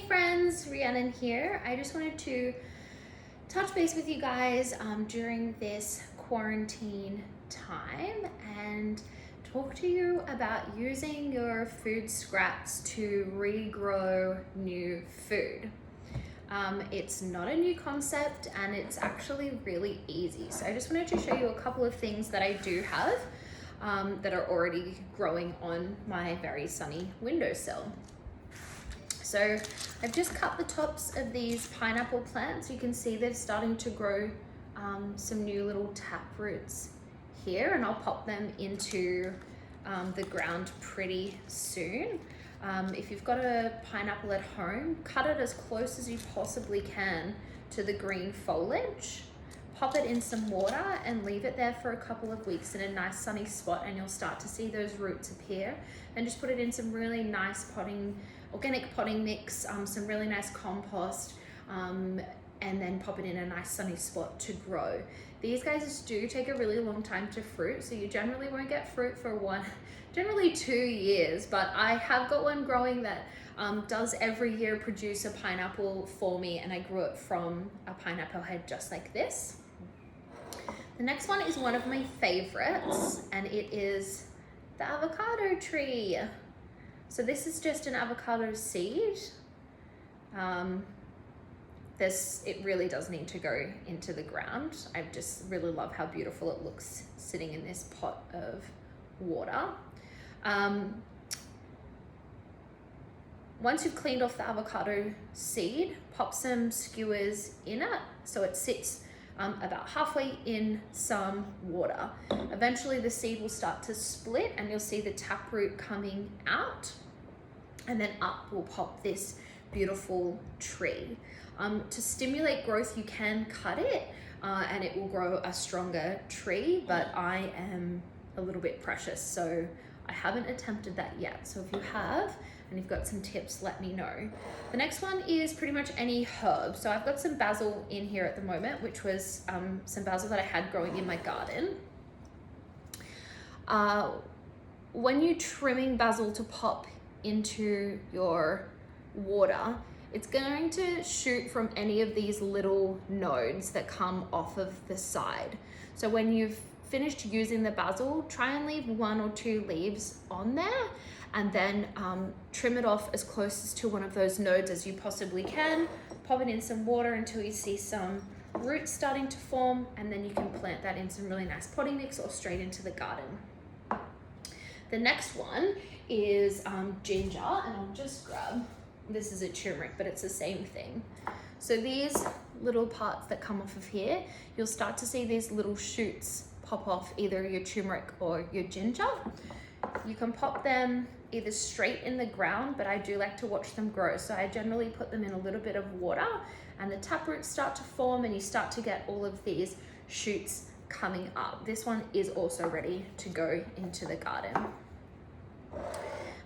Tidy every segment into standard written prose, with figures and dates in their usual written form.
friends, Rhiannon here. I just wanted to touch base with you guys during this quarantine time and talk to you about using your food scraps to regrow new food. It's not a new concept and it's actually really easy. So I just wanted to show you a couple of things that I do have that are already growing on my very sunny windowsill. So I've just cut the tops of these pineapple plants. You can see they're starting to grow some new little tap roots here, and I'll pop them into the ground pretty soon. If you've got a pineapple at home, cut it as close as you possibly can to the green foliage. Pop it in some water and leave it there for a couple of weeks in a nice sunny spot, and you'll start to see those roots appear. And just put it in some really nice organic potting mix, some really nice compost, and then pop it in a nice sunny spot to grow. These guys do take a really long time to fruit, so you generally won't get fruit for generally 2 years, but I have got one growing that does every year produce a pineapple for me, and I grew it from a pineapple head just like this. The next one is one of my favorites, and it is the avocado tree. So this is just an avocado seed. It really does need to go into the ground. I just really love how beautiful it looks sitting in this pot of water. Once you've cleaned off the avocado seed, pop some skewers in it so it sits about halfway in some water. Eventually the seed will start to split and you'll see the taproot coming out, and then up will pop this beautiful tree. To stimulate growth, you can cut it and it will grow a stronger tree, but I am a little bit precious, so I haven't attempted that yet. So if you have and you've got some tips, let me know. The next one is pretty much any herb. So I've got some basil in here at the moment, which was some basil that I had growing in my garden. When you're trimming basil to pop into your water, it's going to shoot from any of these little nodes that come off of the side. So when you've finished using the basil, try and leave 1 or 2 leaves on there, and then trim it off as close to one of those nodes as you possibly can. Pop it in some water until you see some roots starting to form, and then you can plant that in some really nice potting mix or straight into the garden. The next one is ginger, and I'll just grab, this is a turmeric, but it's the same thing. So these little parts that come off of here, you'll start to see these little shoots pop off either your turmeric or your ginger. You can pop them either straight in the ground, but I do like to watch them grow. So I generally put them in a little bit of water, and the taproots start to form and you start to get all of these shoots coming up. This one is also ready to go into the garden.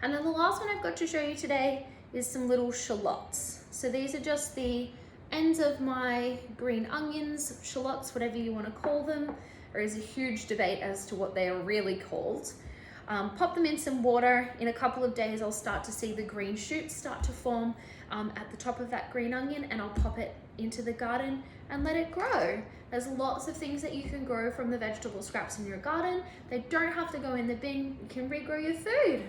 And then the last one I've got to show you today is some little shallots. So these are just the ends of my green onions, shallots, whatever you want to call them. There is a huge debate as to what they are really called. Pop them in some water. In a couple of days, I'll start to see the green shoots start to form at the top of that green onion, and I'll pop it into the garden and let it grow. There's lots of things that you can grow from the vegetable scraps in your garden. They don't have to go in the bin. You can regrow your food.